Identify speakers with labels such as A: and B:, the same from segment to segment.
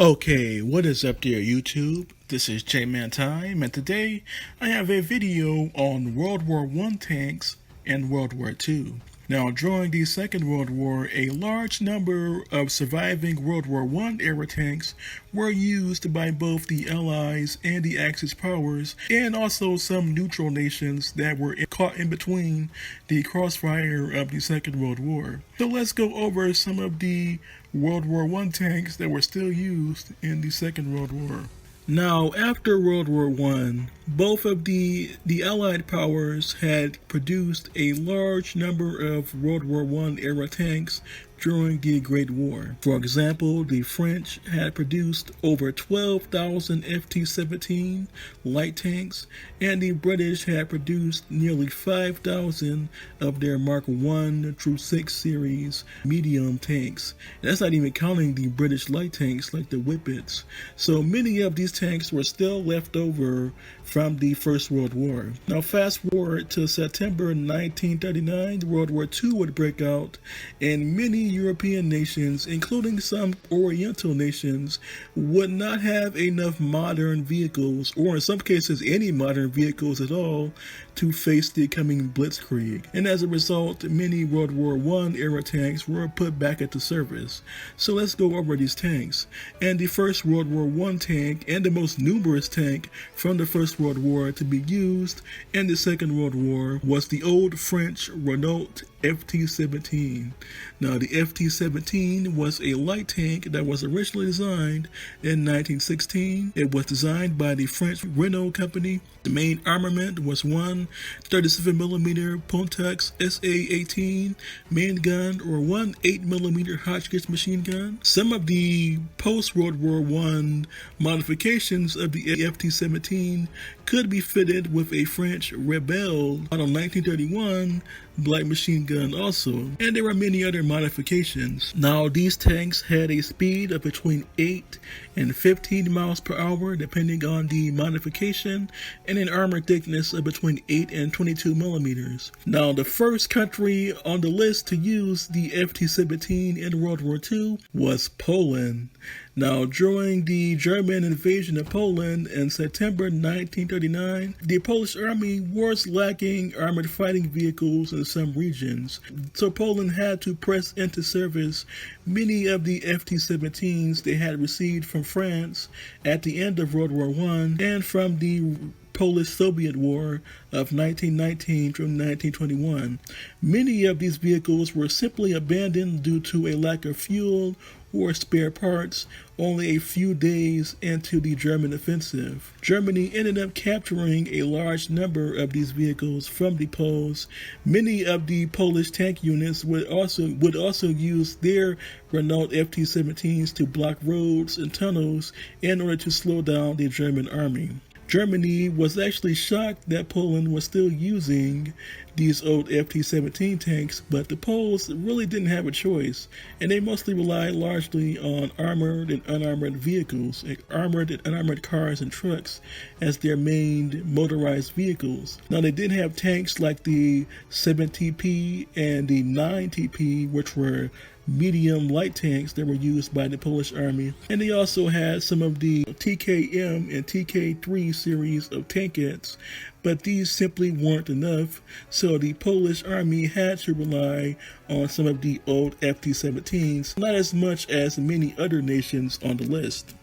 A: Okay, what is up there, YouTube? This is J-Man Time, and today I have a video on World War I tanks and World War II. Now, during the Second World War, a large number of surviving World War I era tanks were used by both the Allies and the Axis powers, and also some neutral nations that were caught in between the crossfire of the Second World War. So let's go over some of the World War I tanks that were still used in the Second World War. Now, after World War I, both of the Allied powers had produced a large number of World War I era tanks during the Great War. For example, the French had produced over 12,000 FT-17 light tanks, and the British had produced nearly 5,000 of their Mark I through 6 series medium tanks. That's not even counting the British light tanks like the Whippets. So many of these tanks were still left over from the First World War. Now fast forward to September 1939, World War II would break out, and many European nations, including some Oriental nations, would not have enough modern vehicles, or in some cases any modern vehicles at all, to face the coming blitzkrieg. And as a result, many World War I era tanks were put back into service. So let's go over these tanks. And the first World War I tank, and the most numerous tank from the First World War to be used in the Second World War, was the old French Renault FT-17. Now, the FT-17 was a light tank that was originally designed in 1916. It was designed by the French Renault company. The main armament was one 37mm Pontax SA-18 main gun or one 8mm Hotchkiss machine gun. Some of the post-World War I modifications of the FT-17 could be fitted with a French Rebelle model 1931 light machine gun also, and there were many other modifications. Now, these tanks had a speed of between 8 and 15 miles per hour depending on the modification, and an armor thickness of between 8 and 22 millimeters. Now, the first country on the list to use the FT-17 in World War II was Poland. Now, during the German invasion of Poland in September 1939, the Polish army was lacking armored fighting vehicles in some regions, so Poland had to press into service many of the FT-17s they had received from France at the end of World War I and from the Polish-Soviet War of 1919 through 1921. Many of these vehicles were simply abandoned due to a lack of fuel or spare parts only a few days into the German offensive. Germany ended up capturing a large number of these vehicles from the Poles. Many of the Polish tank units would also use their Renault FT-17s to block roads and tunnels in order to slow down the German army. Germany was actually shocked that Poland was still using these old FT-17 tanks, but the Poles really didn't have a choice, and they mostly relied largely on armored and unarmored vehicles, armored and unarmored cars and trucks as their main motorized vehicles. Now, they did have tanks like the 7TP and the 9TP, which were medium light tanks that were used by the Polish army, and they also had some of the TKM and TK3 series of tankettes, but these simply weren't enough, so the Polish army had to rely on some of the old FT-17s, not as much as many other nations on the list.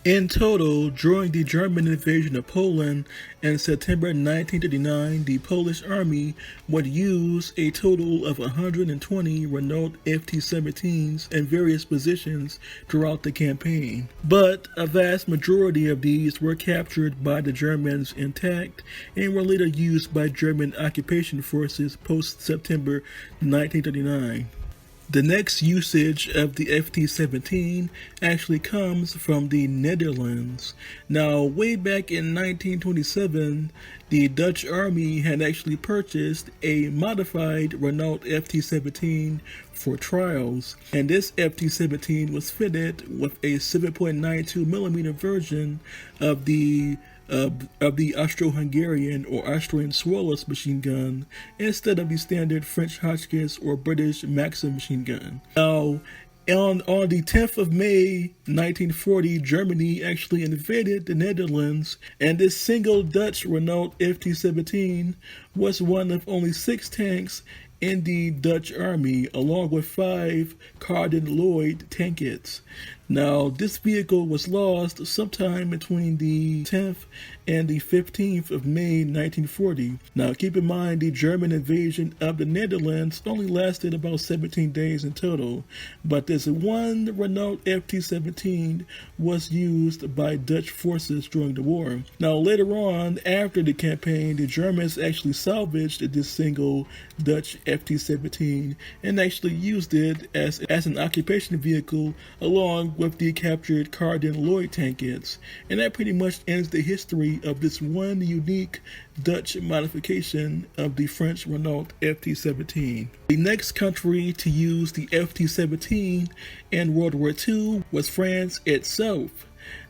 A: In total, during the German invasion of Poland in September 1939, the Polish army would use a total of 120 Renault FT-17s in various positions throughout the campaign. But a vast majority of these were captured by the Germans intact and were later used by German occupation forces post-September 1939. The next usage of the FT-17 actually comes from the Netherlands. Now, way back in 1927, the Dutch Army had actually purchased a modified Renault FT-17 for trials, and this FT-17 was fitted with a 7.92mm version of the Austro-Hungarian or Austrian Swalos machine gun instead of the standard French Hotchkiss or British Maxim machine gun. Now, On the 10th of May, 1940, Germany actually invaded the Netherlands, and this single Dutch Renault FT-17 was one of only 6 tanks in the Dutch army, along with 5 Cardin-Lloyd tankets. Now, this vehicle was lost sometime between the 10th and the 15th of May 1940. Now, keep in mind, the German invasion of the Netherlands only lasted about 17 days in total, but this one Renault FT-17 was used by Dutch forces during the war. Now, later on, after the campaign, the Germans actually salvaged this single Dutch FT-17 and actually used it as an occupation vehicle along with the captured Cardin-Lloyd tankets. And that pretty much ends the history of this one unique Dutch modification of the French Renault FT-17. The next country to use the FT-17 in World War II was France itself.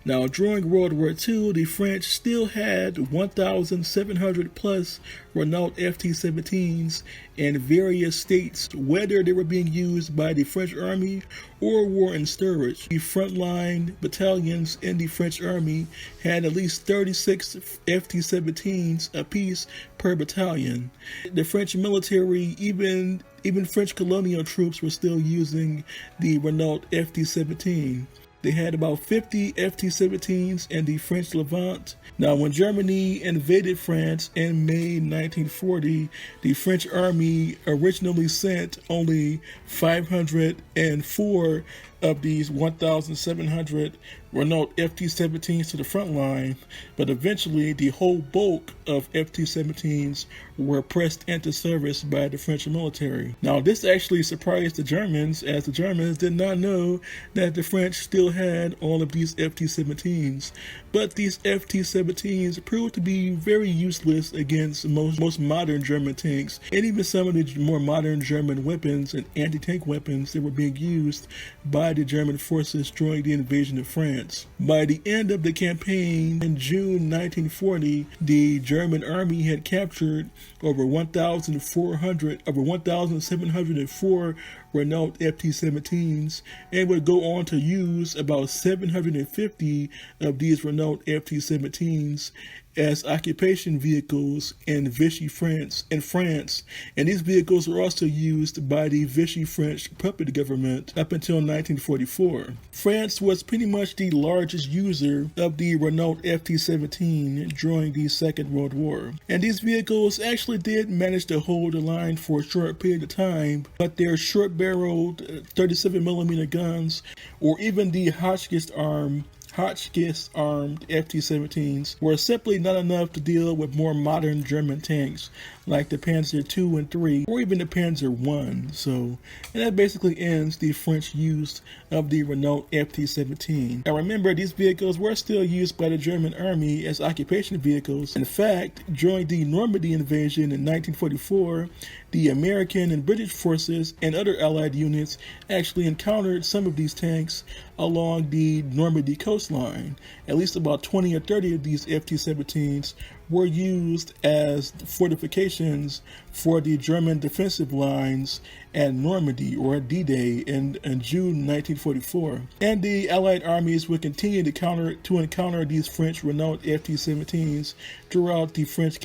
A: Now, during World War II, the French still had 1,700 plus Renault FT-17s in various states, whether they were being used by the French Army or were in storage. The frontline battalions in the French Army had at least 36 FT-17s apiece per battalion. The French military, even French colonial troops, were still using the Renault FT-17. They had about 50 FT-17s in the French Levant. Now, when Germany invaded France in May 1940, the French army originally sent only 504 of these 1,700 Renault FT-17s to the front line, but eventually the whole bulk of FT-17s were pressed into service by the French military. Now, this actually surprised the Germans, as the Germans did not know that the French still had all of these FT-17s. But these FT-17s proved to be very useless against most modern German tanks, and even some of the more modern German weapons and anti-tank weapons that were being used by the German forces during the invasion of France. By the end of the campaign in June 1940, the German army had captured over 1,704 Renault FT-17s and would go on to use about 750 of these Renault FT-17s as occupation vehicles in Vichy France, and these vehicles were also used by the Vichy French puppet government up until 1944. France was pretty much the largest user of the Renault FT-17 during the Second World War, and these vehicles actually did manage to hold the line for a short period of time, but their short-barreled 37mm guns, or even the Hotchkiss-armed FT-17s were simply not enough to deal with more modern German tanks like the Panzer II and III, or even the Panzer I. And that basically ends the French use of the Renault FT-17. Now remember, these vehicles were still used by the German army as occupation vehicles. In fact, during the Normandy invasion in 1944, the American and British forces and other Allied units actually encountered some of these tanks along the Normandy coastline. At least about 20 or 30 of these FT-17s were used as fortifications for the German defensive lines at Normandy, or at D-Day, in June 1944. And the Allied armies would continue to encounter these French Renault FT-17s throughout the French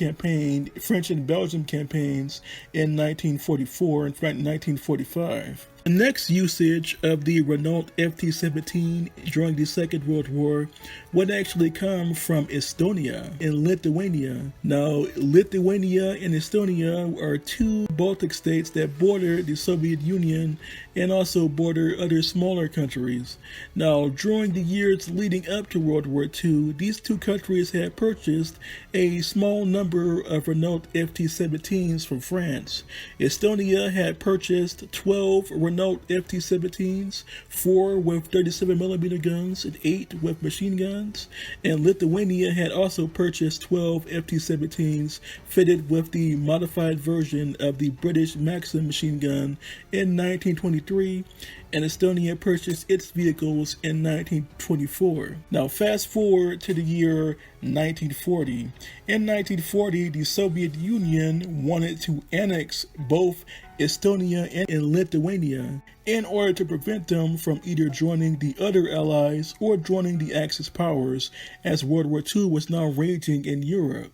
A: and Belgian campaigns in 1944 and 1945. The next usage of the Renault FT-17 during the Second World War would actually come from Estonia and Lithuania. Now, Lithuania and Estonia are two Baltic states that border the Soviet Union and also border other smaller countries. Now, during the years leading up to World War II, these two countries had purchased a small number of Renault FT-17s from France. Estonia had purchased 12 Renault FT-17s, 4 with 37mm guns and 8 with machine guns, and Lithuania had also purchased 12 FT-17s fitted with the modified version of the British Maxim machine gun in 1923, and Estonia purchased its vehicles in 1924. Now fast forward to the year 1940. In 1940, the Soviet Union wanted to annex both Estonia and Lithuania in order to prevent them from either joining the other allies or joining the Axis powers, as World War II was now raging in Europe.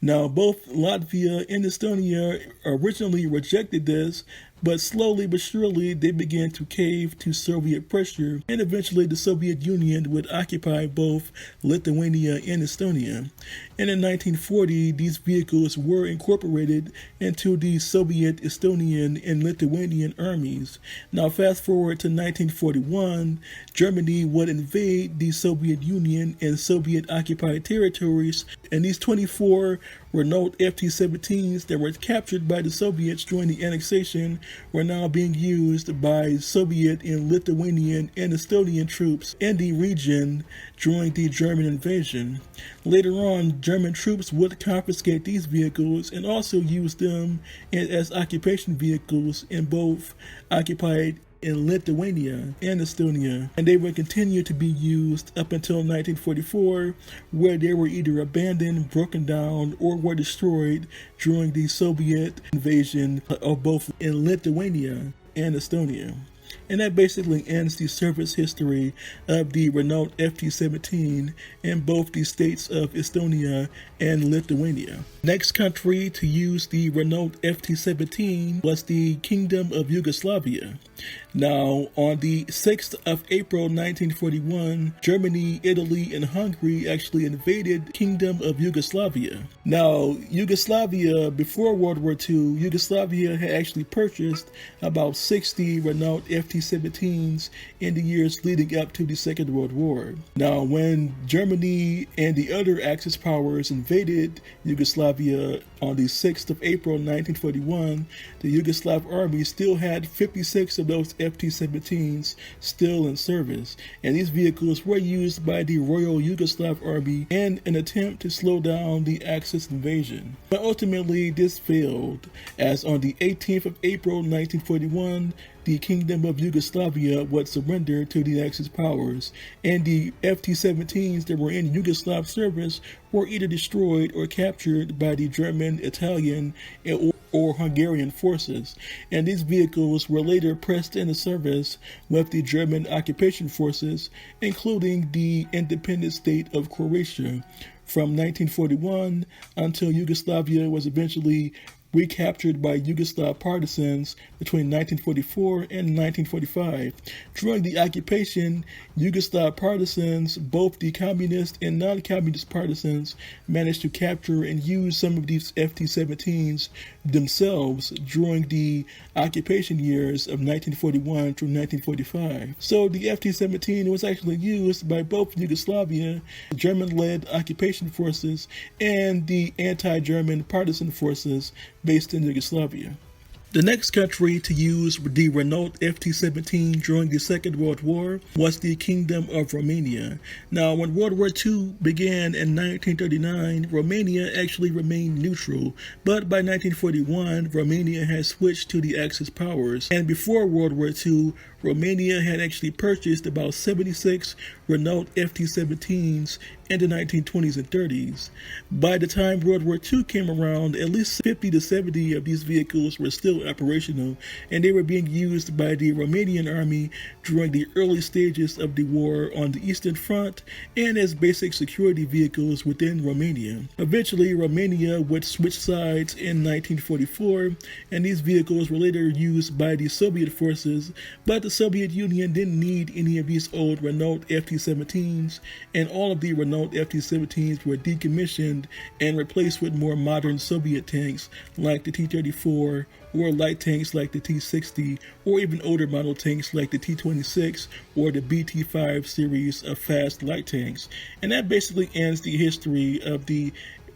A: Now, both Latvia and Estonia originally rejected this, but slowly but surely they began to cave to Soviet pressure, and eventually the Soviet Union would occupy both Lithuania and Estonia. And in 1940, these vehicles were incorporated into the Soviet, Estonian, and Lithuanian armies. Now fast forward to 1941, Germany would invade the Soviet Union and Soviet-occupied territories, and these 24 Renault FT-17s that were captured by the Soviets during the annexation were now being used by Soviet and Lithuanian and Estonian troops in the region during the German invasion. Later on, German troops would confiscate these vehicles and also use them as occupation vehicles in both occupied in Lithuania and Estonia, and they would continue to be used up until 1944, where they were either abandoned, broken down, or were destroyed during the Soviet invasion of both in Lithuania and Estonia. And that basically ends the service history of the Renault FT-17 in both the states of Estonia and Lithuania. Next country to use the Renault FT-17 was the Kingdom of Yugoslavia. Now, on the 6th of April 1941, Germany, Italy, and Hungary actually invaded Kingdom of Yugoslavia. Now, Yugoslavia, before World War II, Yugoslavia had actually purchased about 60 Renault FT-17s in the years leading up to the Second World War. Now, when Germany and the other Axis powers invaded Yugoslavia on the 6th of April 1941, the Yugoslav army still had 56 of those FT-17s still in service, and these vehicles were used by the Royal Yugoslav Army in an attempt to slow down the Axis invasion. But ultimately this failed, as on the 18th of April 1941, the Kingdom of Yugoslavia would surrender to the Axis powers, and the FT-17s that were in Yugoslav service were either destroyed or captured by the German, Italian, or Hungarian forces, and these vehicles were later pressed into service with the German occupation forces, including the independent state of Croatia, from 1941 until Yugoslavia was eventually recaptured by Yugoslav partisans between 1944 and 1945. During the occupation, Yugoslav partisans, both the communist and non-communist partisans, managed to capture and use some of these FT-17s themselves during the occupation years of 1941 through 1945. So the FT-17 was actually used by both Yugoslavia, German-led occupation forces, and the anti-German partisan forces based in Yugoslavia. The next country to use the Renault FT-17 during the Second World War was the Kingdom of Romania. Now, when World War II began in 1939, Romania actually remained neutral, but by 1941, Romania had switched to the Axis powers, and before World War II, Romania had actually purchased about 76 Renault FT-17s in the 1920s and 30s. By the time World War II came around, at least 50 to 70 of these vehicles were still operational, and they were being used by the Romanian army during the early stages of the war on the Eastern Front and as basic security vehicles within Romania. Eventually, Romania would switch sides in 1944, and these vehicles were later used by the Soviet forces, but the Soviet Union didn't need any of these old Renault FT-17s, and all of the Renault FT-17s were decommissioned and replaced with more modern Soviet tanks like the T-34, or light tanks like the T-60, or even older model tanks like the T-26 or the BT-5 series of fast light tanks. And that basically ends the history of the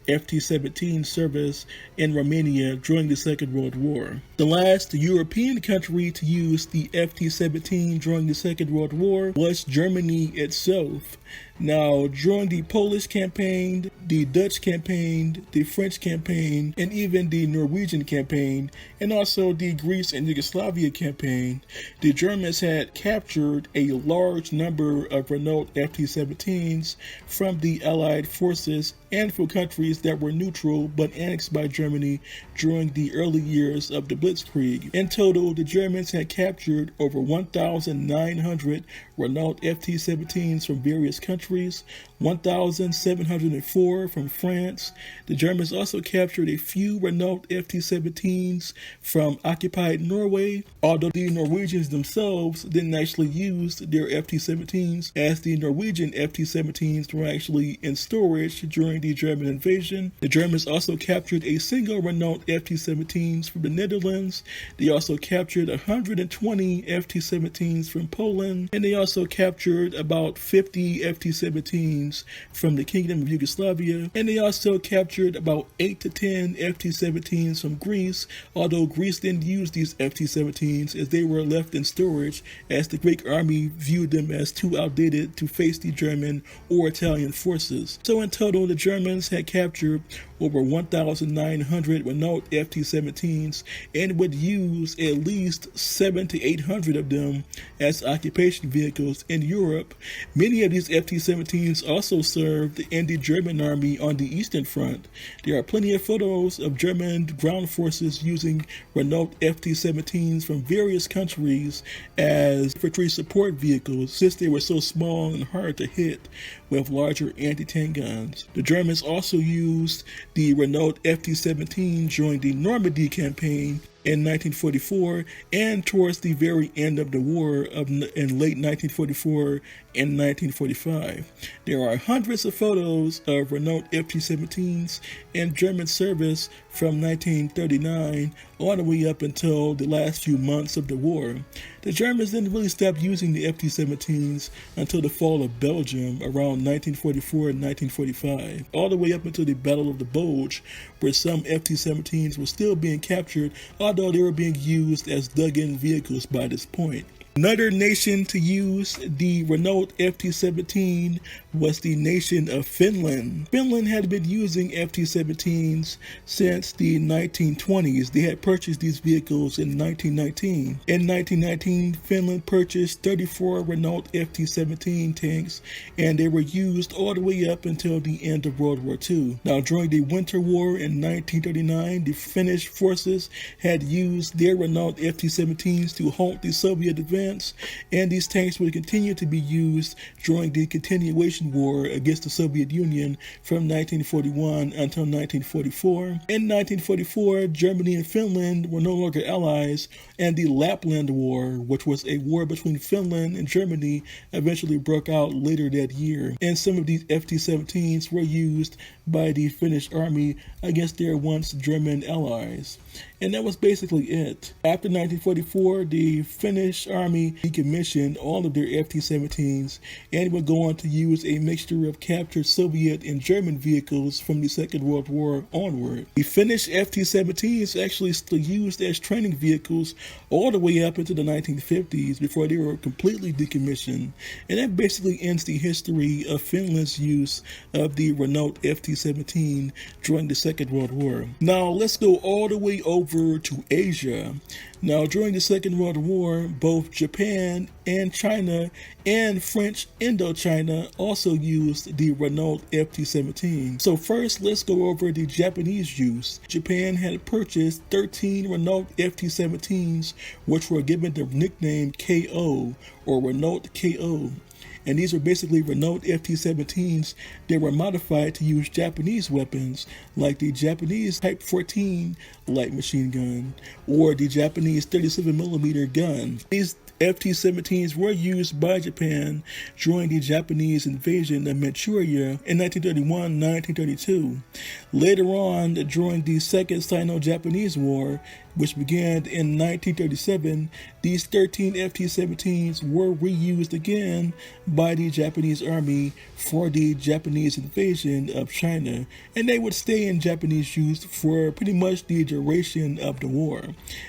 A: FT-17 service in Romania during the Second World War. The last European country to use the FT-17 during the Second World War was Germany itself. Now, during the Polish campaign, the Dutch campaign, the French campaign, and even the Norwegian campaign, and also the Greece and Yugoslavia campaign, the Germans had captured a large number of Renault FT-17s from the Allied forces and from countries that were neutral but annexed by Germany during the early years of the Blitzkrieg. In total, the Germans had captured over 1,900 Renault FT-17s from various countries, 1,704 from France. The Germans also captured a few Renault FT-17s from occupied Norway, although the Norwegians themselves didn't actually use their FT-17s, as the Norwegian FT-17s were actually in storage during the German invasion. The Germans also captured a single Renault FT-17s from the Netherlands. They also captured 120 FT-17s from Poland, and they also captured about 50 FT-17s from the Kingdom of Yugoslavia, and they also captured about 8 to 10 FT-17s from Greece, although Greece didn't use these FT-17s as they were left in storage, as the Greek army viewed them as too outdated to face the German or Italian forces. So in total, the Germans had captured over 1,900 Renault FT-17s and would use at least 700 to 800 of them as occupation vehicles in Europe. Many of these FT-17s also served in the German army on the Eastern Front. There are plenty of photos of German ground forces using Renault FT-17s from various countries as infantry support vehicles, since they were so small and hard to hit with larger anti-tank guns. The Germans also used the Renault FT-17 during the Normandy campaign in 1944 and towards the very end of the war in late 1944 and 1945. There are hundreds of photos of Renault FT-17s in German service from 1939 all the way up until the last few months of the war. The Germans didn't really stop using the FT-17s until the fall of Belgium around 1944 and 1945, all the way up until the Battle of the Bulge, where some FT-17s were still being captured, although they were being used as dug-in vehicles by this point. Another nation to use the Renault FT-17 was the nation of Finland. Finland had been using FT-17s since the 1920s. They had purchased these vehicles in 1919. In 1919, Finland purchased 34 Renault FT-17 tanks, and they were used all the way up until the end of World War II. Now, during the Winter War in 1939, the Finnish forces had used their Renault FT-17s to halt the Soviet advance, and these tanks would continue to be used during the continuation war against the Soviet Union from 1941 until 1944. In 1944, Germany and Finland were no longer allies, and the Lapland War, which was a war between Finland and Germany, eventually broke out later that year. And some of these FT-17s were used by the Finnish army against their once German allies. And that was basically it. After 1944, the Finnish army decommissioned all of their FT-17s and would go on to use a mixture of captured Soviet and German vehicles from the Second World War onward. The Finnish FT-17s actually still used as training vehicles all the way up into the 1950s before they were completely decommissioned. And that basically ends the history of Finland's use of the Renault FT-17 during the Second World War. Now let's go all the way over to Asia. Now, during the Second World War, both Japan and China and French Indochina also used the Renault FT-17. So first, let's go over the Japanese use. Japan had purchased 13 Renault FT-17s, which were given the nickname KO, or Renault KO. And these were basically Renault FT-17s that were modified to use Japanese weapons, like the Japanese Type 14 light machine gun, or the Japanese 37mm gun. These FT-17s were used by Japan during the Japanese invasion of Manchuria in 1931-1932. Later on, during the Second Sino-Japanese War which began in 1937, these 13 FT-17s were reused again by the Japanese Army for the Japanese invasion of China, and they would stay in Japanese use for pretty much the duration of the war.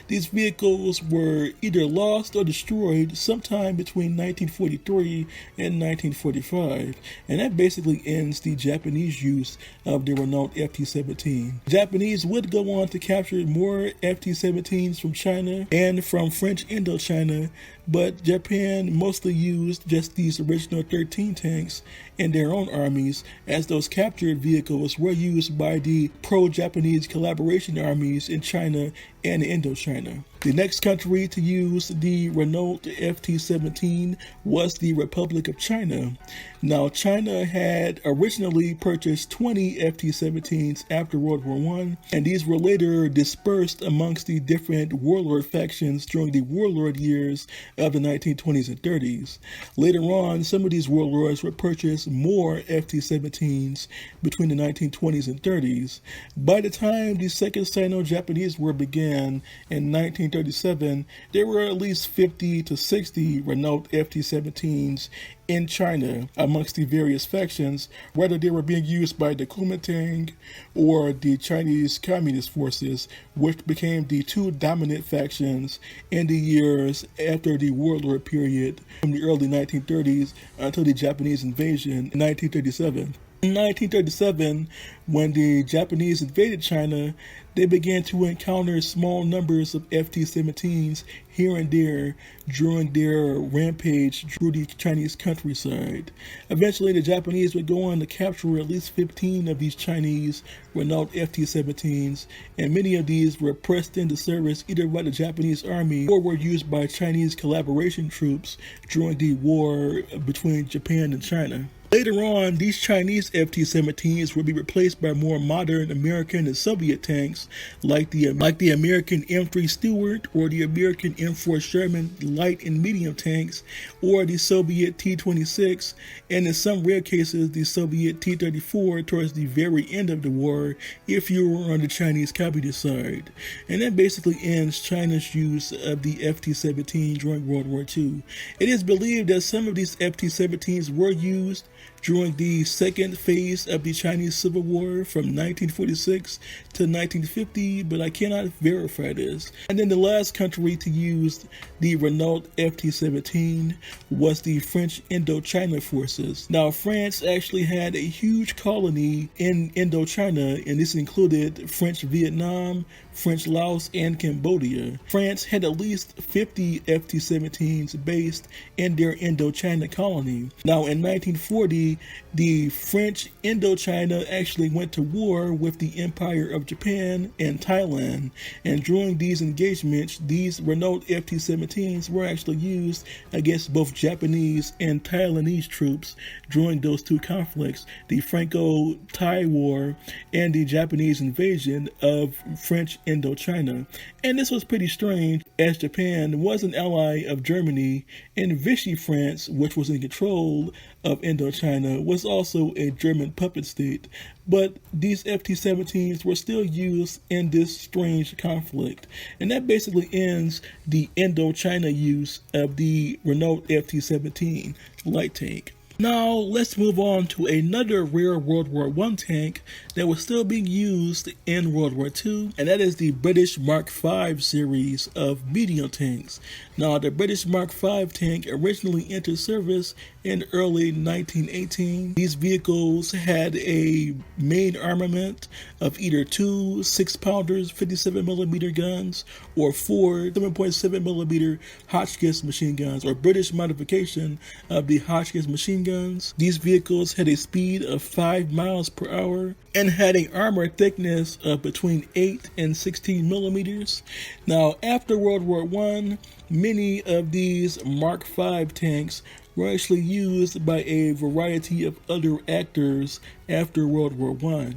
A: These vehicles were either lost or destroyed sometime between 1943 and 1945, and that basically ends the Japanese use of the Renault FT-17. Japanese would go on to capture more FT-17s from China and from French Indochina, but Japan mostly used just these original 13 tanks in their own armies, as those captured vehicles were used by the pro-Japanese collaboration armies in China and Indochina. The next country to use the Renault FT-17 was the Republic of China. Now, China had originally purchased 20 FT-17s after World War I, and these were later dispersed amongst the different warlord factions during the warlord years of the 1920s and 30s. Later on, some of these warlords would purchase more FT-17s between the 1920s and 30s. By the time the Second Sino-Japanese War began in 1937, there were at least 50 to 60 Renault FT-17s in China amongst the various factions, whether they were being used by the Kuomintang or the Chinese Communist Forces, which became the two dominant factions in the years after the warlord period from the early 1930s until the Japanese invasion in 1937. In 1937, when the Japanese invaded China, they began to encounter small numbers of FT-17s here and there during their rampage through the Chinese countryside. Eventually, the Japanese would go on to capture at least 15 of these Chinese Renault FT-17s, and many of these were pressed into service either by the Japanese army or were used by Chinese collaboration troops during the war between Japan and China. Later on, these Chinese FT-17s would be replaced by more modern American and Soviet tanks like the American M3 Stuart or the American M4 Sherman light and medium tanks, or the Soviet T-26, and in some rare cases the Soviet T-34 towards the very end of the war if you were on the Chinese Communist side. And that basically ends China's use of the FT-17 during World War II. It is believed that some of these FT-17s were used during the second phase of the Chinese Civil War from 1946 to 1950, but I cannot verify this. And then the last country to use the Renault FT-17 was the French Indochina forces. Now, France actually had a huge colony in Indochina, and this included French Vietnam, French Laos, and Cambodia. France had at least 50 FT-17s based in their Indochina colony. Now, in 1940, the French Indochina actually went to war with the Empire of Japan and Thailand, and during these engagements, these Renault FT-17s were actually used against both Japanese and Thailandese troops during those two conflicts, the Franco-Thai War and the Japanese invasion of French Indochina. And this was pretty strange, as Japan was an ally of Germany, and Vichy France, which was in control of Indochina, was also a German puppet state. But these FT-17s were still used in this strange conflict. And that basically ends the Indochina use of the Renault FT-17 light tank. Now, let's move on to another rare World War I tank that was still being used in World War II, and that is the British Mark V series of medium tanks. Now, the British Mark V tank originally entered service in early 1918. These vehicles had a main armament of either two 6-pounders 57mm guns or four 7.7mm Hotchkiss machine guns, or British modification of the Hotchkiss machine guns. These vehicles had a speed of 5 miles per hour and had an armor thickness of between 8 and 16 millimeters. Now, after World War I, many of these Mark V tanks were actually used by a variety of other actors after World War I.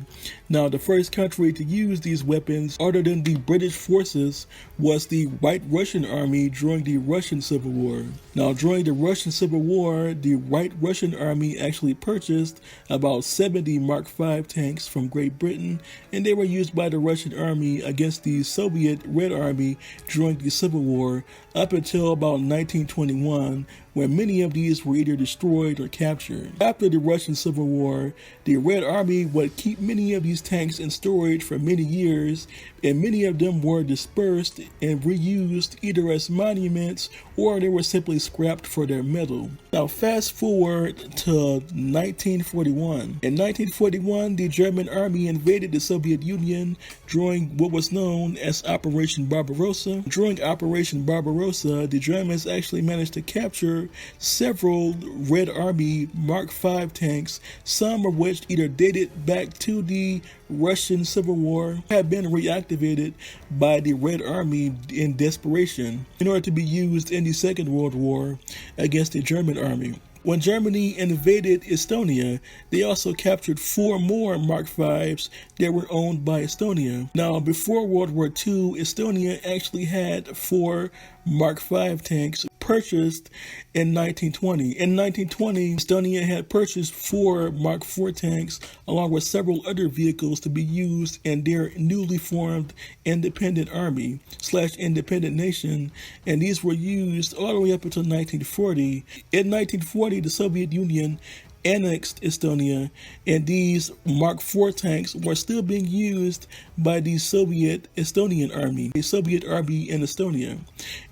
A: Now, the first country to use these weapons, other than the British forces, was the White Russian Army during the Russian Civil War. Now, during the Russian Civil War, the White Russian Army actually purchased about 70 Mark V tanks from Great Britain, and they were used by the Russian Army against the Soviet Red Army during the Civil War up until about 1921, when many of these were either destroyed or captured. After the Russian Civil War, the Red Army would keep many of these tanks in storage for many years, and many of them were dispersed and reused either as monuments or they were simply scrapped for their metal. Now fast forward to 1941. In 1941, the German army invaded the Soviet Union during what was known as Operation Barbarossa. During Operation Barbarossa, the Germans actually managed to capture several Red Army Mark V tanks, some of which either dated back to the Russian Civil War, had been reactivated by the Red Army in desperation in order to be used in the Second World War against the German army. When Germany invaded Estonia, they also captured 4 more Mark V's that were owned by Estonia. Now, before World War II, Estonia actually had 4 Mark V tanks purchased in 1920. In 1920, Estonia had purchased 4 Mark IV tanks along with several other vehicles to be used in their newly formed independent army / independent nation, and these were used all the way up until 1940. In 1940, the Soviet Union annexed Estonia, and these Mark IV tanks were still being used by the Soviet Estonian army, the Soviet army in Estonia.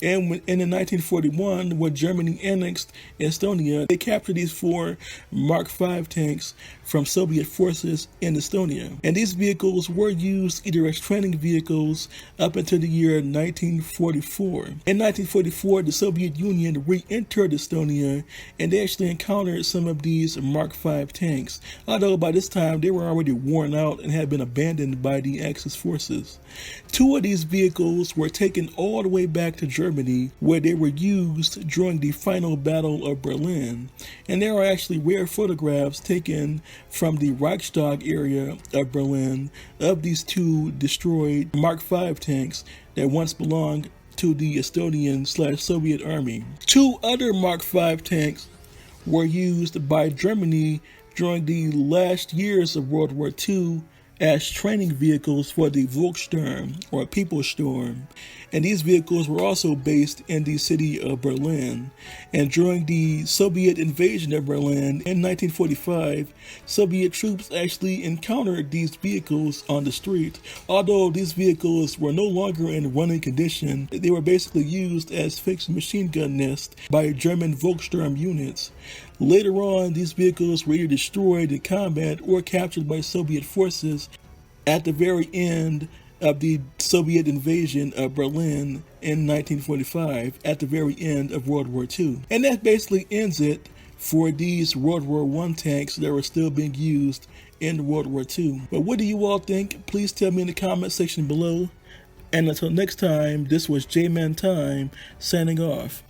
A: And in 1941, when Germany annexed Estonia, they captured these 4 Mark V tanks from Soviet forces in Estonia. And these vehicles were used either as training vehicles up until the year 1944. In 1944, the Soviet Union re-entered Estonia, and they actually encountered some of these Mark V tanks, although by this time they were already worn out and had been abandoned by the Axis forces. 2 of these vehicles were taken all the way back to Germany, where they were used during the final Battle of Berlin. And there are actually rare photographs taken from the Reichstag area of Berlin of these 2 destroyed Mark V tanks that once belonged to the Estonian / Soviet army. 2 other Mark V tanks were used by Germany during the last years of World War II as training vehicles for the Volkssturm, or People's Storm. And these vehicles were also based in the city of Berlin. And during the Soviet invasion of Berlin in 1945, Soviet troops actually encountered these vehicles on the street. Although these vehicles were no longer in running condition, they were basically used as fixed machine gun nests by German Volkssturm units. Later on, these vehicles were either destroyed in combat or captured by Soviet forces at the very end of the Soviet invasion of Berlin in 1945, at the very end of World War II. And that basically ends it for these World War I tanks that were still being used in World War II. But what do you all think? Please tell me in the comment section below. And until next time, this was J-Man Time, signing off.